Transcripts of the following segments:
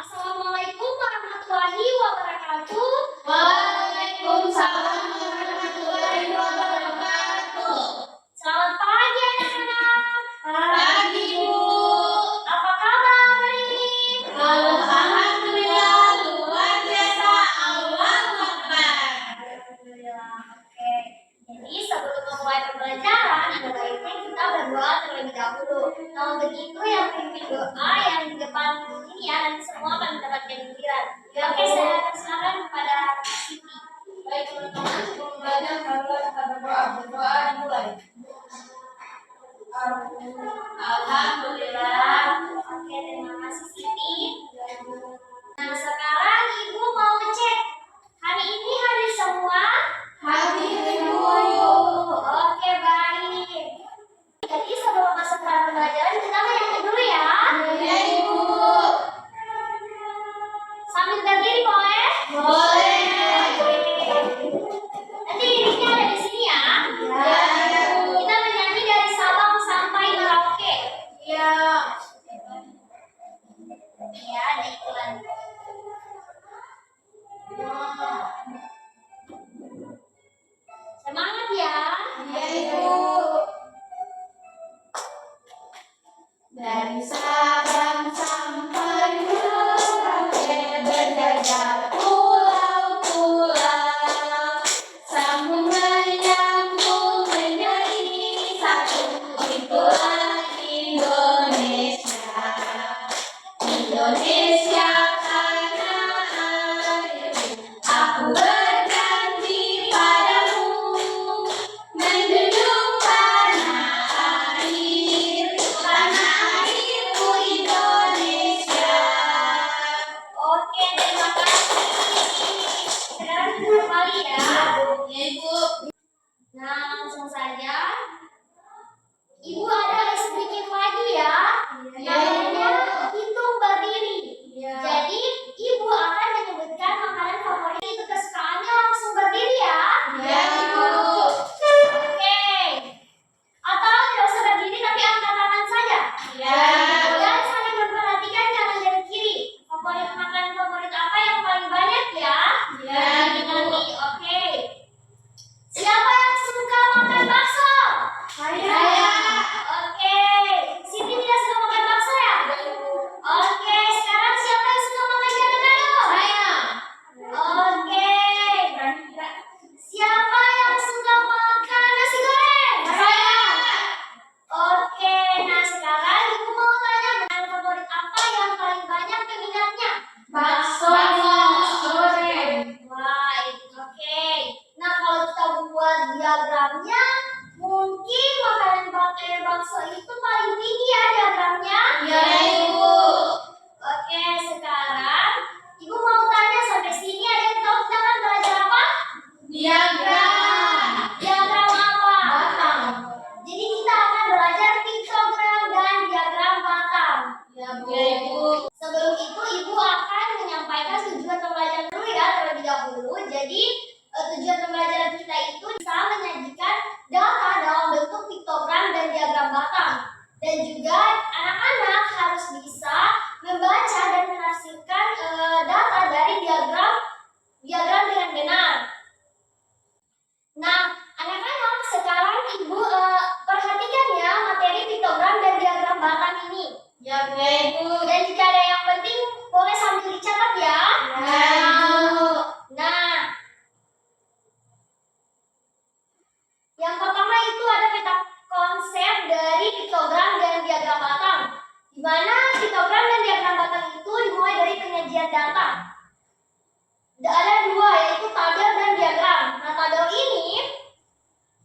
Assalamualaikum warahmatullahi wabarakatuh. Waalaikumsalam warahmatullahi wabarakatuh. Selamat pagi anak-anak. Pagi, Bu. Apa kabar hari ini? Alhamdulillah luar biasa. Allahu Akbar. Alhamdulillah. Oke. Jadi sebelum memulai pembelajaran, ada baiknya kita berdoa terlebih dahulu. Kalau begitu yang pimpin doa yang di depan ini ya, nanti semua akan mendapatkan giliran. Oke, saya persilakan kepada Siti. Baik teman-teman, sebelum belajar marilah kita berdoa. Berdoa dimulai. Alhamdulillah. Oke, terima kasih Siti. Nah, sekarang Ibu mau ngecek. Hari ini hari semua? Hari Ibu. Oke, baik. Jadi sebelum masuk ke dalam pembelajaran, kita menyanyi dulu ya. Ya, Ibu. Sambil berdiri boleh? Boleh. Oke. Nanti liriknya ada di sini ya. Ya, Ibu. Kita menyanyi dari Sabang sampai Merauke. Ya. Iya, ada iklan. Semangat ya. Ya, Ibu. Dari Sabang sampai Merauke berjajah pulau-pulau, sambung menyambung menjadi satu. Itulah Indonesia. Indonesia tanah airku, aku berjanji padamu menjunjung tanah airku Indonesia. Oke, terima kasih. Sekarang kita kembali ya. Ya, Ibu. Nah, langsung saja. Ibu ada sedikit lagi ya. Ya, Namanya Ibu. hitung berdiri. Ya. Jadi, Ibu akan menyebutkan makanan favorit itu kesukaannya langsung berdiri ya. Ya, Ibu. Oke. Atau tidak usah berdiri tapi angkat tangan saja. Ya. Dan saling memperhatikan kanan dan kiri. Makanan favorit apa yang paling banyak ya? Ya, Ibu. Oke. Siapa yang suka makan bakso? Saya. Oke. Siti tidak suka makan bakso ya? Oke. Sekarang siapa yang suka makan gado-gado? Saya. Oke. Siapa yang suka makan nasi goreng? Saya. Oke. Nah, sekarang Ibu mau tanya makanan favorit apa yang paling banyak peminatnya? Bakso goreng. Baik, oke. Nah, kalau kita buat diagramnya, mungkin makanan bakso itu paling tinggi ya diagramnya. Ya, Ibu. Oke, sekarang Ibu mau tanya sampai sini ada yang tahu kita akan belajar apa? Diagram. Diagram apa? Batang. Jadi kita akan belajar piktogram dan diagram batang. Ya, Bu. Ya, Ibu. Sebelum itu Ibu akan menyampaikan tujuan pembelajaran dulu ya terlebih dahulu. Jadi tujuan pembelajaran kita itu bisa menyajikan data dalam bentuk piktogram dan diagram batang. Dan juga anak-anak harus bisa membaca dan menafsirkan data dari diagram dengan benar. Nah, anak-anak sekarang Ibu perhatikan ya materi piktogram dan diagram batang ini. Ya, Bu. Ya, Ibu. Dan jika ada yang penting boleh sambil dicatat ya. Ya, Ibu. Nah, yang pertama itu ada peta konsep dari piktogram dan diagram batang. Di mana piktogram dan diagram batang itu dimulai dari penyajian data. Ada dua, yaitu tabel dan diagram. Nah, tabel ini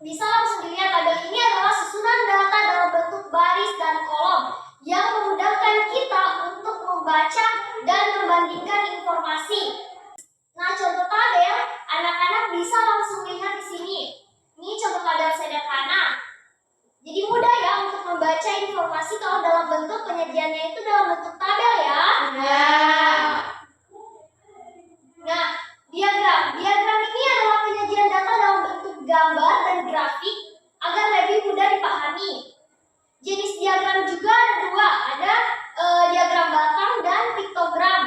bisa langsung dilihat. Tabel ini adalah susunan data dalam bentuk baris dan kolom yang memudahkan kita untuk membaca dan membandingkan informasi. Nah, contoh tabel, anak-anak bisa langsung lihat di sini. Ini contoh tabel sederhana. Jadi mudah ya untuk membaca informasi kalau dalam bentuk penyajiannya itu dalam bentuk tabel ya. Ya. Nah, diagram. Diagram ini adalah penyajian data dalam bentuk gambar dan grafik agar lebih mudah dipahami. Jenis diagram juga ada dua, ada diagram batang dan piktogram.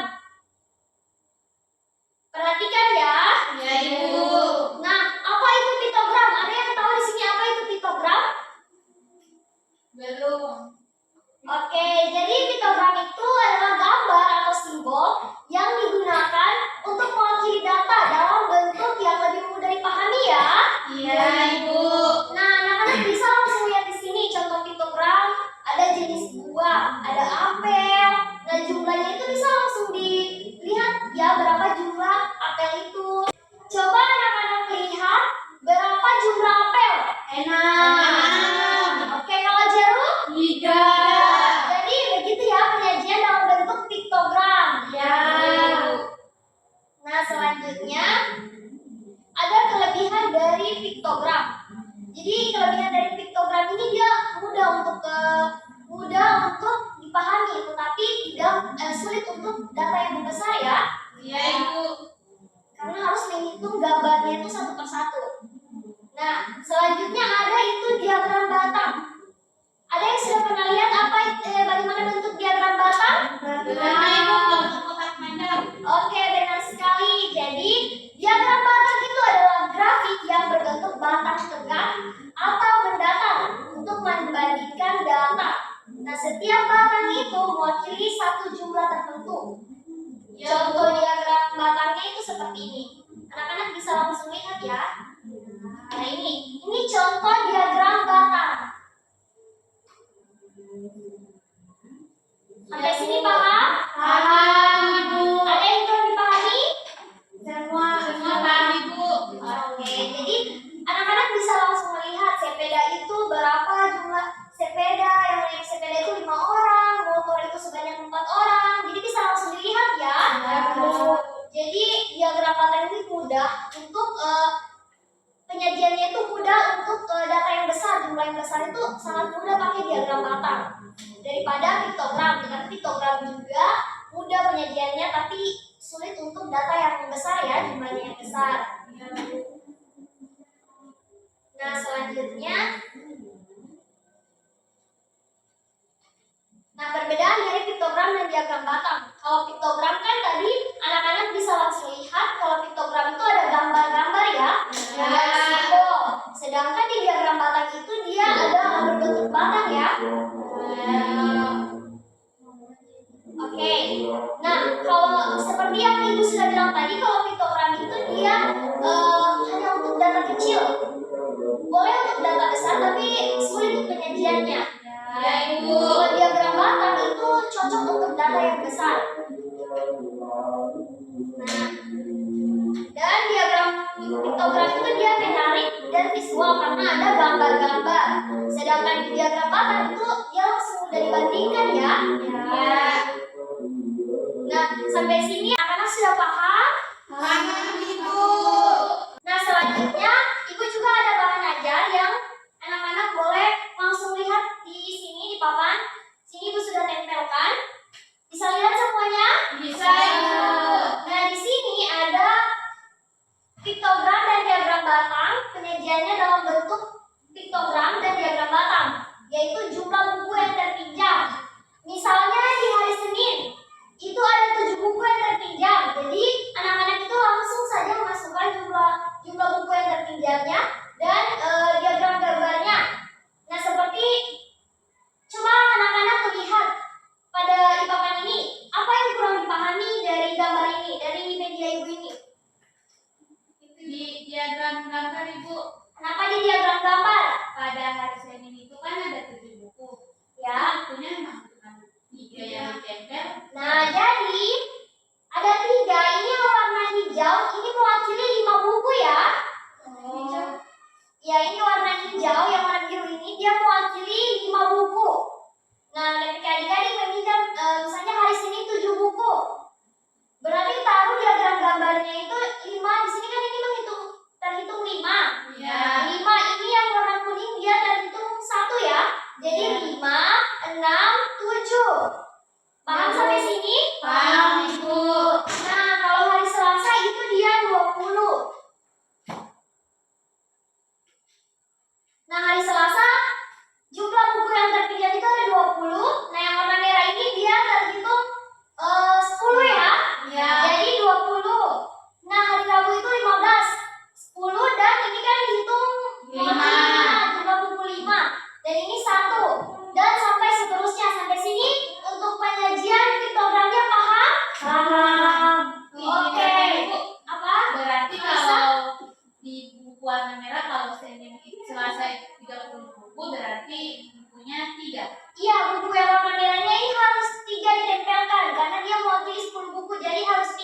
bisa langsung dilihat ya berapa jumlah apel itu. Coba anak-anak lihat berapa jumlah apel. Enam. Oke, kalau jeruk? 3. Jadi begitu ya penyajian dalam bentuk piktogram. Ya. Nah, selanjutnya ada kelebihan dari piktogram. Jadi kelebihan dari piktogram ini dia mudah untuk dipahami, tetapi tidak sulit untuk data yang membesar ya. Iya, Ibu. Karena harus menghitung gambarnya itu satu persatu. Nah, selanjutnya ada itu diagram batang. Ada yang sudah pernah lihat bagaimana bentuk diagram batang? Bagaimana Ibu bentuk kotak panjang? Oke, benar sekali. Jadi, diagram batang itu adalah grafik yang berbentuk batang tegak atau mendatar untuk membandingkan data. Nah, setiap batang itu mewakili satu jumlah tertentu. Contoh diagram batangnya itu seperti ini. Anak-anak bisa langsung lihat ya. Nah, ini contoh diagram batang. Sampai sini paham? Paham, Ibu. Ada yang kurang dipahami? Semua paham, Ibu. Oke, jadi anak-anak bisa langsung melihat sepeda itu berapa jumlah sepeda, yang naik sepeda itu 5 orang, motor itu sebanyak 4 orang. Jadi bisa langsung dilihat ya. Jadi diagram batang ini mudah untuk penyajiannya itu mudah untuk data yang besar, jumlah yang besar itu sangat mudah pakai diagram batang daripada piktogram. Dengan piktogram juga mudah penyajiannya, tapi sulit untuk data yang besar ya, jumlahnya yang besar. Nah, selanjutnya, perbedaan dari piktogram dan diagram batang. Kalau piktogram kan tadi anak-anak bisa langsung lihat, kalau piktogram itu ada gambar-gambar ya, ada simbol. Sedangkan di diagram batang itu dia ada berbentuk batang ya. Oke. Nah, kalau seperti yang Ibu sudah bilang tadi, kalau piktogram itu dia hanya untuk data kecil. Boleh untuk data besar, tapi sulit untuk penyajiannya. Ya, Ibu. Kalau diagram batang itu cocok untuk data yang besar. Nah, dan diagram piktogram itu dia menarik dan visual karena ada gambar-gambar. Sedangkan di diagram batang itu dia langsung mudah dibandingkan ya. Nah, sampai sini anak-anak sudah paham? Paham, Ibu. Nah, selanjutnya Ibu juga ada bahan ajar yang anak-anak boleh langsung lihat di sini di papan. Sini Ibu sudah tempelkan. Bisa lihat semuanya? Bisa, Ibu. Nah, di sini ada piktogram dan diagram batang. Penyajiannya dalam bentuk piktogram dan diagram batang, yaitu jumlah buku yang terpinjam. Misalnya di hari Senin, itu ada 7 buku yang terpinjam. Jadi anak-anak itu langsung saja memasukkan jumlah buku yang terpinjamnya dan diagram gambarnya. Nah, seperti coba anak-anak melihat pada di papan ini, apa yang kurang dipahami dari gambar ini, dari media Ibu ini? Di diagram gambar, Ibu. Kenapa di diagram gambar? Pada hari Senin itu kan ada 7 buku. Ya. Bukunya memang cuma 3 yang ditempel. Nah, jadi ada 3. Ini yang warna hijau, ini mewakili 5 buku ya. Ya, ini warna hijau, yang warna biru ini dia mewakili 5 buku. Nah, ketika adik-adik meminjam misalnya hari Senin 7 buku, berarti taruh diagram gambarnya itu 5. Di sini kan ini terhitung 5. Ya. 5 ini yang warna kuning dia terhitung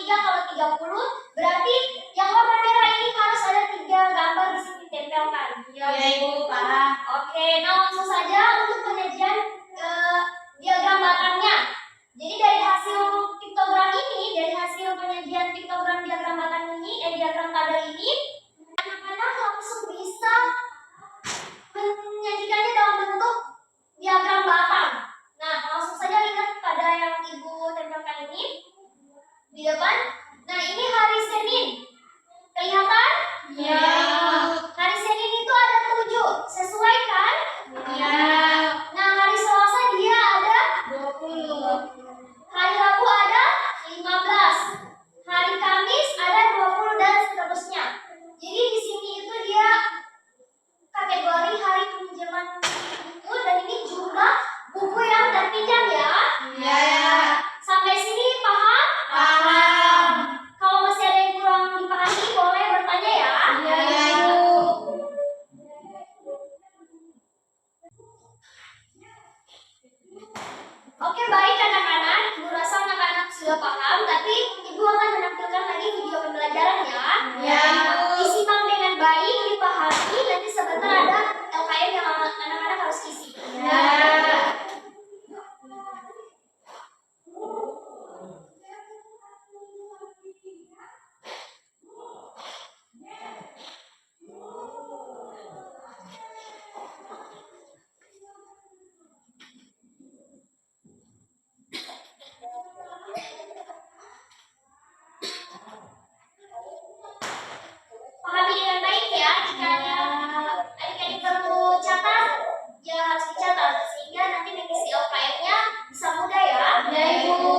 3 kalau 30 berarti yang warna merah ini harus ada 3 gambar di sini ditempelkan. Iya, Ibu, paham. Oke, nah langsung saja untuk penyajian diagram batangnya. Jadi dari hasil piktogram ini, dari hasil penyajian piktogram diagram batang ini, diagram tabel ini, anak-anak langsung bisa menyajikannya dalam bentuk diagram batang. Nah, langsung saja lihat pada yang Ibu tempelkan ini di depan. Nah, ini hari Senin. Kelihatan? Iya. Hari Senin itu ada 7. Sesuai kan? Iya. Nah, hari Selasa dia ada 20. hari Rabu ada 15. Hari Kamis ada 20 dan seterusnya. Jadi di sini itu dia kategori hari peminjaman buku dan ini jumlah buku yang terpinjam ya. Iya. Sampai sini paham? Paham. Kalau masih ada yang kurang dipahami boleh bertanya ya. Iya, Ibu. Oke, baik anak-anak. Ibu rasa anak-anak sudah paham, tapi Ibu akan menampilkan lagi video pembelajaran ya. Iya, Ibu. Disimak dengan baik, dipahami, nanti sebentar ada LKM yang anak-anak harus isi. Iya. Pahami dengan baik ya. Jika adik-adik perlu catat, ya harus dicatat sehingga nanti mengisi LKM-nya bisa mudah ya. Iya, Ibu.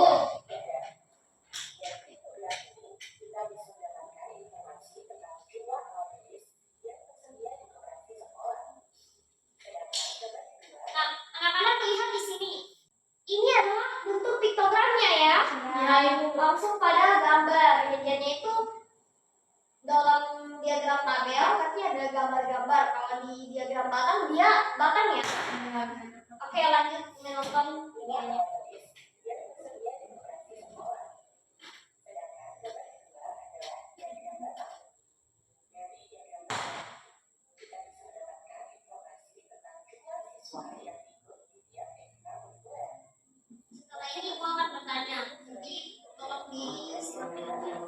Nah, anak-anak lihat di sini. Ini adalah bentuk piktogramnya ya. Iya, Ibu. Langsung pada gambar. Penyajiannya itu dalam diagram tabel tapi ada gambar-gambar. Kalau di diagram batang dia batang ya. Oke, lanjut menonton videonya. Setelah ini Ibu akan bertanya. Jadi tolong disimak dengan baik.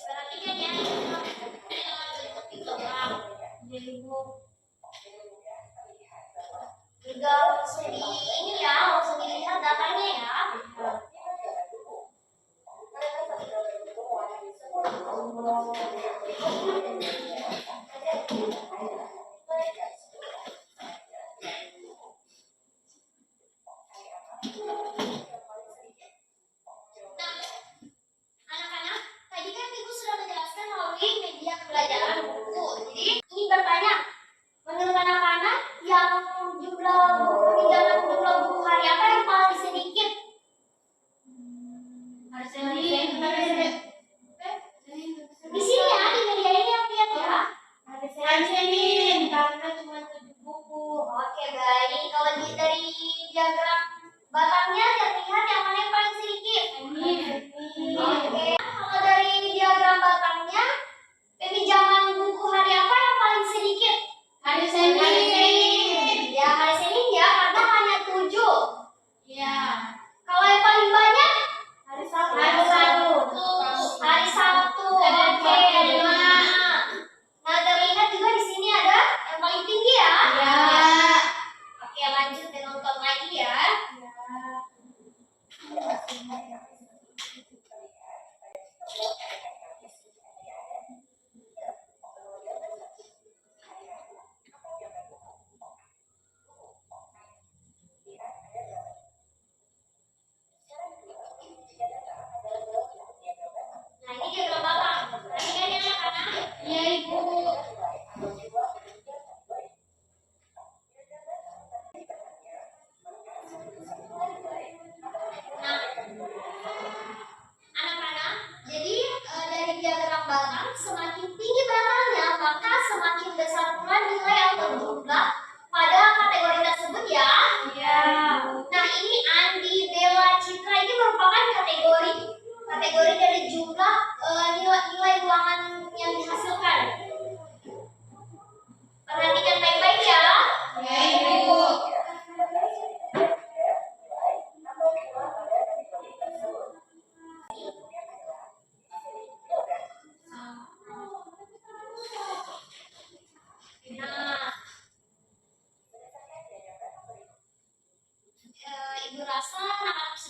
Perhatikan ya, bentuk piktogram. Iya, Ibu. Juga langsung di ini ya, langsung dilihat datanya ya. Nah, anak-anak, tadi kan Ibu sudah menjelaskan melalui media pembelajaran buku. Jadi ini bertanya, menurut anak-anak yang jumlah peminjaman jumlah buku hari apa yang paling sedikit? Hari Senin. Di sini ya, di media ini yang lihat ya. Hari Senin. Karena cuma 7 buku. Oke, baik. Kalau dari diagram batangnya terlihat yang mana yang paling sedikit? Oke. Kalau dari diagram batangnya, peminjaman buku hari apa yang paling sedikit? Hari Senin. Ya, hari Senin ya, karena hanya 7. Iya. Kalau yang paling banyak? Hari Sabtu. Hari Sabtu. Oke. Nah, terlihat juga di sini ada yang paling tinggi ya. Iya. Oke, lanjut dan nonton lagi ya.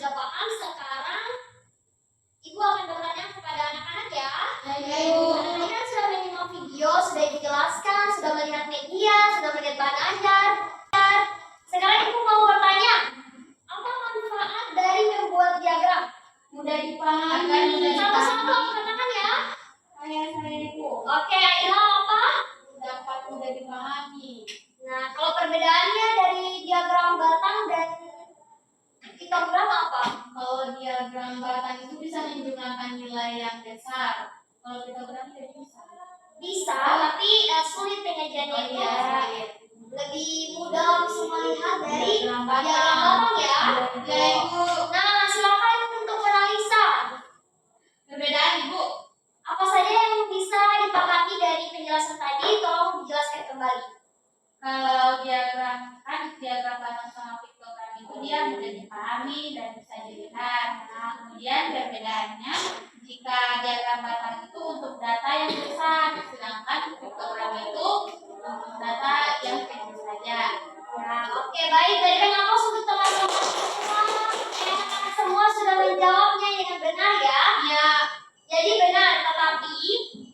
sudah paham, sekarang Ibu akan bertanya kepada anak-anak ya. Ya, Ibu. Anak-anak kan sudah menyimak video, sudah dijelaskan, sudah melihat media, sudah melihat bahan ajar. Sekarang Ibu mau bertanya, apa manfaat dari membuat diagram? Mudah dipahami. Satu-satu katakan ya. Saya Ibu. Oke, Aila apa? Dapat mudah dipahami. Nah, kalau perbedaannya dari diagram batang dan piktogram apa? Kalau diagram batang itu bisa menggunakan nilai yang besar. Kalau piktogram tidak bisa. Bisa, tapi sulit penyajiannya Oh itu. iya, sulit. Lebih mudah langsung melihat dari Diagram diagram batang ya. Ya, Ibu. Nah, silakan untuk menganalisa. Perbedaan, Ibu. Apa saja yang bisa dipahami dari penjelasan tadi? Tolong dijelaskan kembali. Kalau diagram batang sama piktogram itu dia mudah dipahami dan bisa dilihat. Nah, kemudian perbedaannya jika diagram batang itu untuk data yang besar, sedangkan piktogram itu untuk data yang kecil saja. Ya, oke, baik. Berikan aplaus untuk teman-teman semua. Anak-anak semua sudah menjawabnya dengan benar ya. Ya, Jadi benar, tetapi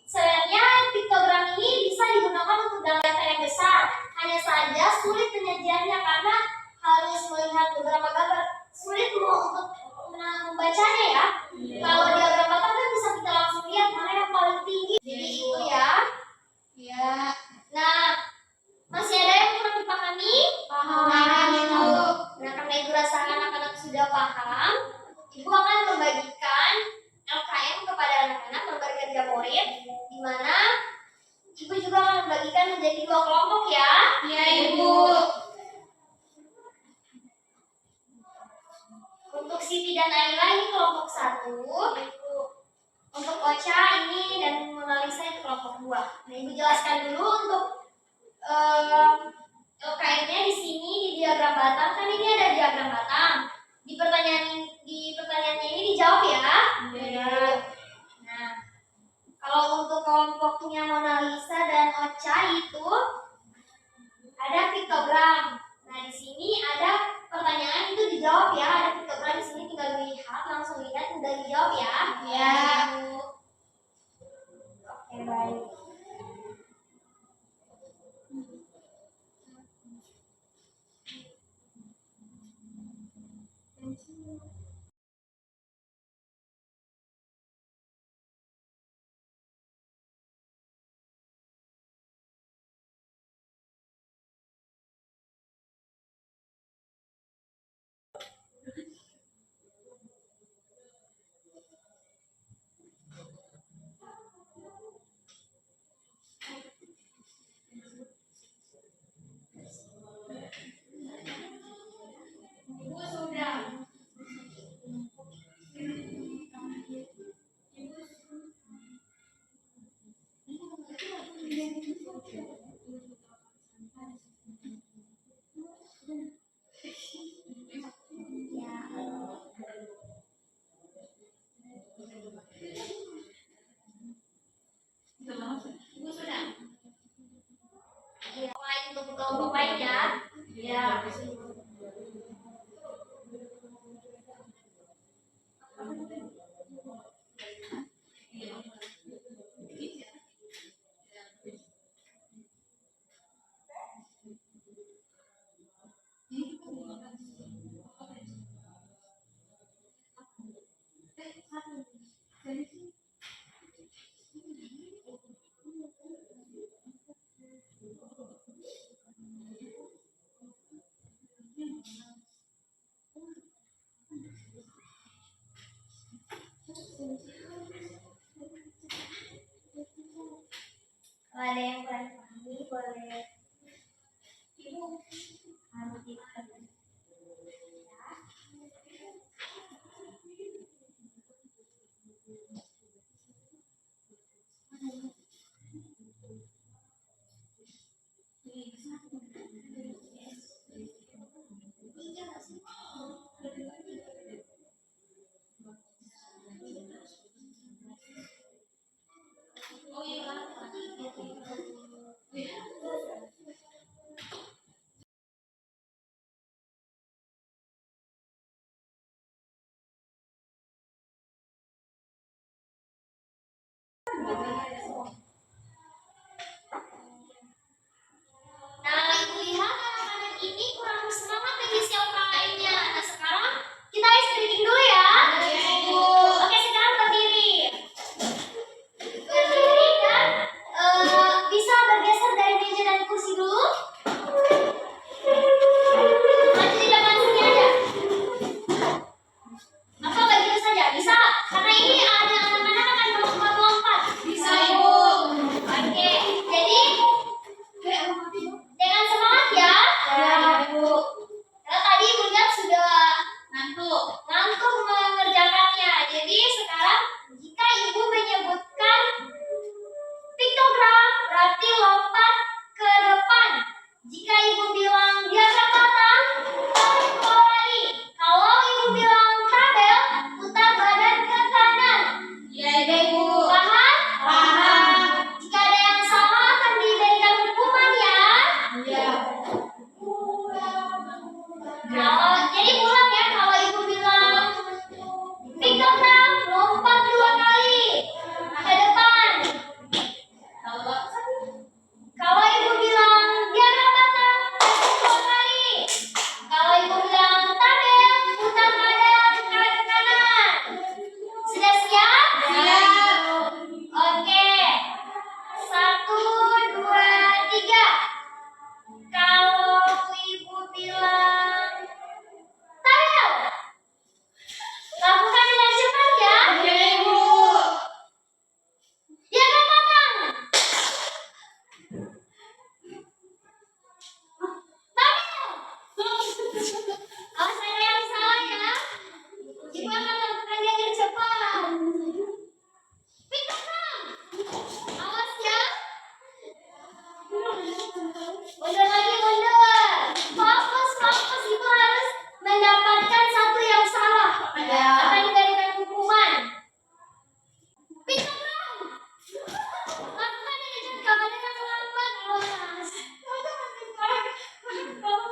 sebenarnya piktogram ini bisa digunakan untuk data yang besar. Hanya saja sulit penyajiannya karena harus melihat beberapa gambar. Sulit untuk membacanya ya. Kalau diagram batang kan bisa kita langsung lihat mana yang paling tinggi. Jadi itu ya. ya, Nah, masih ada yang kurang dipahami? paham, Ibu. Nah, karena Ibu rasa anak-anak sudah paham, Ibu akan membagikan LKM kepada anak-anak, lembar kerja murid, di mana Ibu juga akan membagikan menjadi 2 kelompok ya. Ya, Ibu. Untuk Siti dan Aila ini kelompok 1, untuk Ocha ini dan Mona Lisa itu kelompok 2. Nah, Ibu jelaskan dulu untuk LKM-nya di sini di diagram batang, kan ini ada diagram batang. Di pertanyaannya ini dijawab ya. Ya. Nah, kalau untuk kelompoknya Mona Lisa dan Ocha itu ada piktogram. Nah, di sini ada pertanyaan itu dijawab ya. Ada piktogram di sini tinggal dilihat, langsung lihat udah dijawab ya. Ya. Oke, baik. Ibu sudah. Ibu sudah. Ya, lain untuk kelompok lain ya. Ya. Nah, Ibu lihat anak-anak ini kurang bersemangat mengisi UKM-nya. Nah, sekarang kita stretching dulu ya. Iya, Ibu. Oke, sekarang berdiri. Berdiri dan bisa bergeser dari meja dan kursi dulu. Maju di depan sini aja. Atau kayak gitu saja, bisa. Karena ini ada anak-anak akan melompat-lompat. Bisa, Ibu. Oke, jadi dengan semangat ya. Ya, Ibu. Karena tadi Ibu lihat sudah Ngantuk. ngantuk mengerjakannya. Jadi sekarang jika Ibu menyebutkan piktogram, berarti lompat ke depan. Jika Ibu bilang diagram batang, tarik dua kali. Kalau Ibu bilang tabel, putar badan ke kanan. Iya, Ibu. Paham? Paham. Jika ada yang salah akan diberikan hukuman ya. Iya. Jadi ulang ya, kalau Ibu bilang piktogram, lompat dua kali ke depan. Kalau Ibu bilang diagram batang, dua kali. Kalau Ibu bilang tabel, putar badan ke kanan. Sudah siap? Siap. Oke. 1, 2, 3. Kalau Ibu bilang tabel, lakukan dengan cepat ya. Iya, Ibu. Diagram batang. Tabel. Kalau saya yang salah ya, Ibu akan lakukan dengan cepat. Piktogram. Awas ya. Mundur lagi, mundur. Fokus, fokus. Ibu harus mendapatkan satu yang salah. Ya. Akan diberikan hukuman. Piktogram. Lakukan dengan cepat. Ada yang lambat. Awas.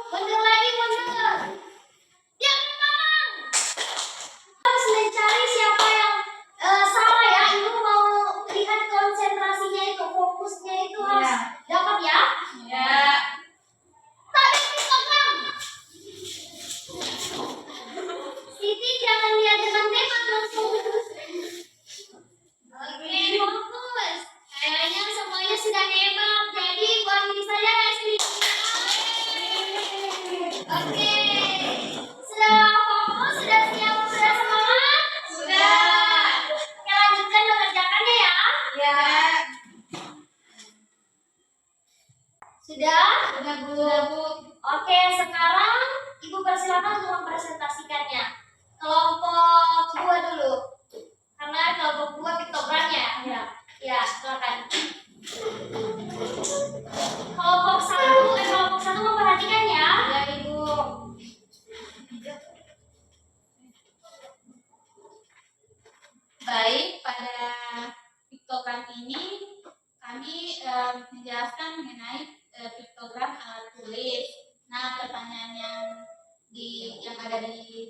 Mundur lagi, mundur. Diagram batang. Harus mencari siapa yang salah ya. Ibu mau lihat konsentrasinya itu, fokusnya itu harus dapat ya. Ya. Tabel piktogram. Siti jangan lihat depan teman langsung. Oke, fokus. Kayaknya semuanya sudah hebat. Jadi buat ini saja guys. Oke. Sudah fokus, sudah siap, sudah semangat? Sudah. Oke, lanjutkan mengerjakannya ya. Ya. Sudah? Sudah, Bu. Oke, sekarang Ibu persilakan untuk mempresentasikannya. Kelompok 2 dulu. Karena kelompok 2 piktogramnya. Ya. Ya, silakan. Kelompok 1 memperhatikan ya. Ya, Ibu. Baik, pada piktogram ini kami menjelaskan mengenai piktogram alat tulis. Nah, pertanyaan yang ada di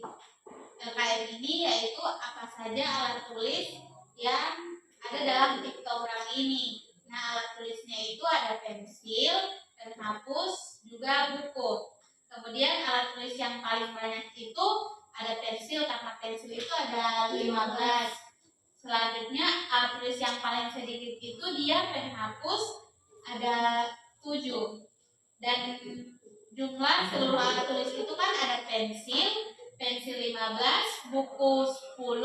LKM ini yaitu apa saja alat tulis yang ada dalam piktogram ini. Nah, alat tulisnya itu ada pensil, penghapus, juga buku. Kemudian alat tulis yang paling banyak itu ada pensil, karena pensil itu ada 15. Selanjutnya alat tulis yang paling sedikit itu dia penghapus, ada 7. Dan jumlah seluruh alat tulis itu kan ada pensil 15, buku 10,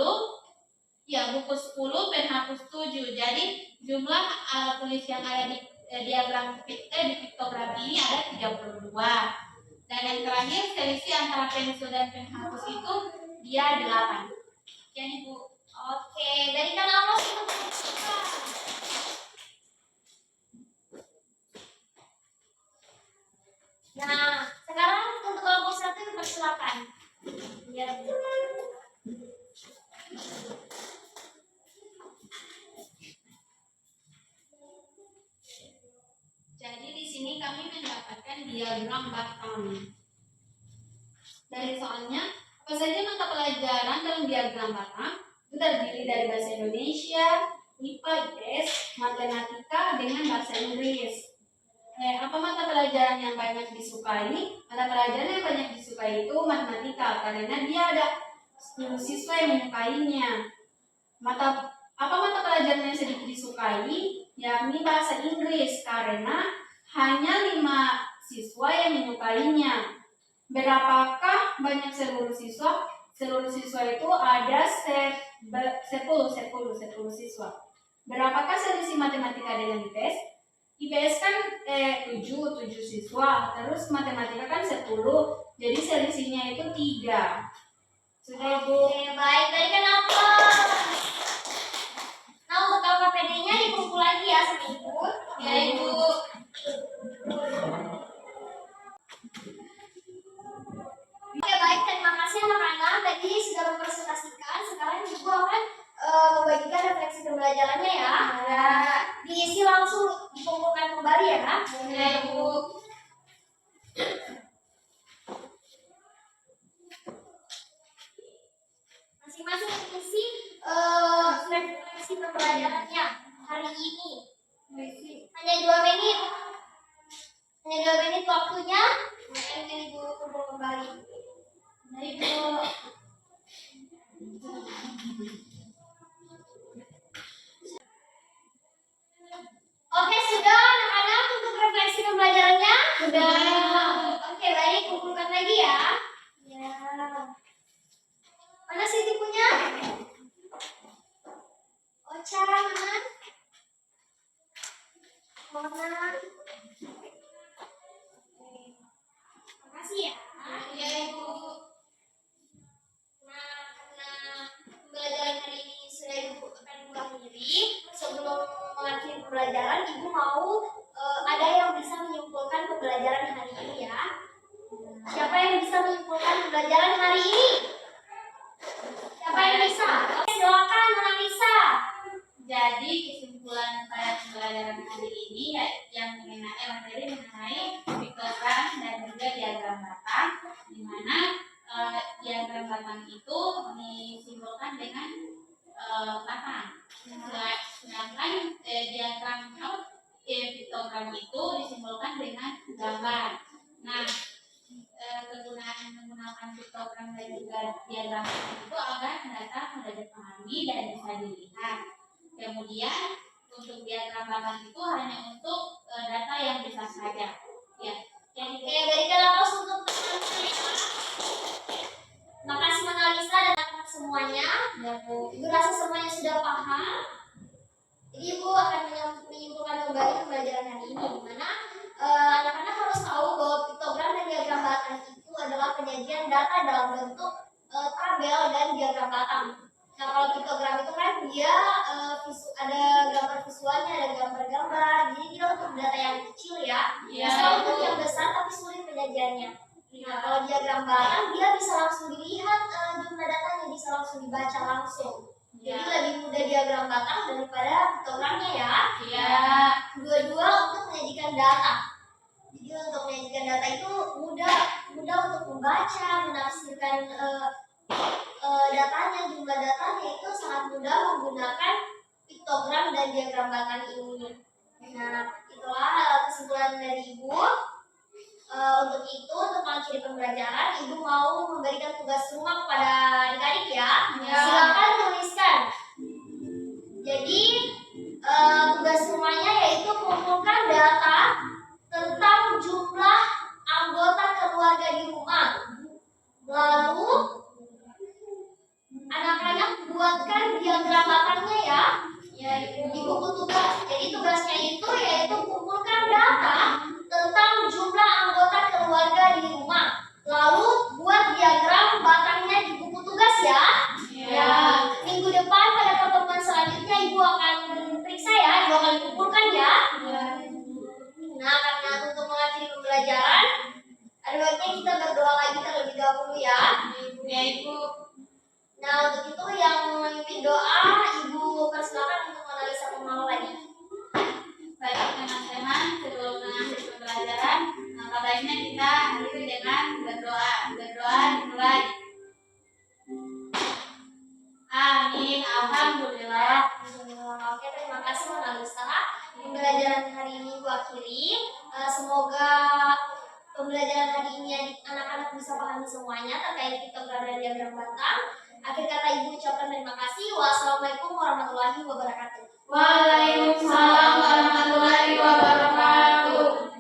buku 10, penghapus 7. Jadi jumlah alat tulis yang ada di diagram di piktogram ini ada 32. Dan yang terakhir selisih antara pensil dan penghapus itu dia 8. Sekian, Ibu. Oke, berikan aplaus untuk kita. Nah, sekarang untuk kelompok 1 persilakan. Ya. Jadi di sini kami mendapatkan diagram batang. Dari soalnya, apa saja mata pelajaran dalam diagram batang? Itu terdiri dari bahasa Indonesia, IPA, IPS, matematika dengan bahasa Inggris. Apa mata pelajaran yang banyak disukai? Mata pelajaran yang banyak disukai itu matematika karena dia ada 10 siswa yang menyukainya. Apa mata pelajaran yang sedikit disukai? Yakni bahasa Inggris karena hanya 5 siswa yang menyukainya. Berapakah banyak seluruh siswa? Seluruh siswa itu ada 10 siswa. Berapakah selisih matematika dengan IPS? IPS kan 7 siswa, terus matematika kan 10, jadi selisihnya itu 3. Sudah Ibu? Oke, baik. Tadi kenapa? Nah, untuk KKPD-nya dikumpul lagi ya sama Ibu. Ya Ibu. Oke, baik. Terima kasih anak-anak. Tadi sudah mempresentasikan. Sekarang Ibu akan membagikan refleksi pembelajarannya ya. Ya. Diisi langsung dikumpulkan kembali ya, Kak. Ya Ibu. Masing-masing mengisi refleksi pembelajarannya hari ini. Hanya 2 menit. Hanya 2 menit waktunya. Mungkin Ibu kumpul kembali. Ya Ibu. Oke, sudah anak-anak untuk refleksi pembelajarannya? Sudah. Oke, baik. Kumpulkan lagi ya. Ya. Mana sih tipunya? Ocha, mana? Mana? Makasih ya. Ya Ibu. Nah, karena pembelajaran hari ini sudah Ibu akan Ibu akhiri, sebelum mengakhiri pembelajaran, Ibu mau ada yang bisa menyimpulkan pembelajaran hari ini ya. Siapa yang bisa menyimpulkan pembelajaran hari ini? Siapa yang bisa? Oke, silakan Nisa. Jadi kesimpulan pada pembelajaran hari ini yang mengenai materi mengenai piktogram dan juga diagram batang, di mana diagram batang itu disimpulkan dengan batang. Sedangkan diagram piktogram itu disimpulkan dengan gambar. Nah, kegunaan menggunakan piktogram dan juga diagram batang itu agar data mudah dipahami dan bisa dilihat. Kemudian untuk diagram batang itu hanya untuk data yang bisa saja. Ya, yang Oke, berikan aplaus untuk teman-teman ya. Makasih Manalisa dan anak-anak semuanya. Ibu rasa semuanya sudah paham. Jadi Ibu akan menyimpulkan kembali pembelajaran hari ini, di mana anak-anak harus tahu bahwa piktogram dan diagram batang itu adalah penyajian data dalam bentuk tabel dan diagram batang. Nah, kalau piktogram itu kan dia ada gambar visualnya, ada gambar-gambar. Jadi dia untuk data yang kecil ya. Ya, Bisa Ibu. untuk yang besar tapi sulit penyajiannya. Nah, kalau diagram batang dia bisa langsung dilihat jumlah datanya, bisa langsung dibaca langsung. Ya. Jadi lebih mudah diagram batang daripada piktogramnya ya. Ya. Dua-dua untuk menyajikan data. Jadi untuk menyajikan data itu mudah untuk membaca, menafsirkan datanya, jumlah datanya itu sangat mudah menggunakan piktogram dan diagram batang ini. Nah, itulah kesimpulan dari Ibu. Untuk itu, untuk mengakhiri pembelajaran, Ibu mau memberikan tugas rumah kepada adik-adik ya. Ya. Silakan tuliskan. Jadi tugas rumahnya yaitu mengumpulkan data tentang jumlah anggota keluarga di rumah. Lalu anak-anak buatkan diagram batangnya ya. Di buku tugas. Jadi tugasnya itu yaitu kumpulkan data tentang jumlah anggota keluarga di rumah. Lalu buat diagram batangnya di buku tugas ya. Ya. Minggu depan pada pertemuan selanjutnya Ibu akan periksa ya, Ibu akan kumpulkan ya. Nah, karena untuk mengakhiri pembelajaran, ada baiknya kita berdoa lagi terlebih dahulu ya. Ya Ibu. Nah, untuk itu yang memimpin doa, Ibu persilakan untuk menganalisa pengawal lagi. Baik teman-teman, sebelum mengakhiri pembelajaran, maka baiknya kita akhiri dengan berdoa. akhiri. Semoga pembelajaran hari ini anak-anak bisa pahami semuanya terkait piktogram dan diagram batang. Akhir kata Ibu ucapkan terima kasih. Wassalamualaikum warahmatullahi wabarakatuh. Waalaikumsalam warahmatullahi wabarakatuh.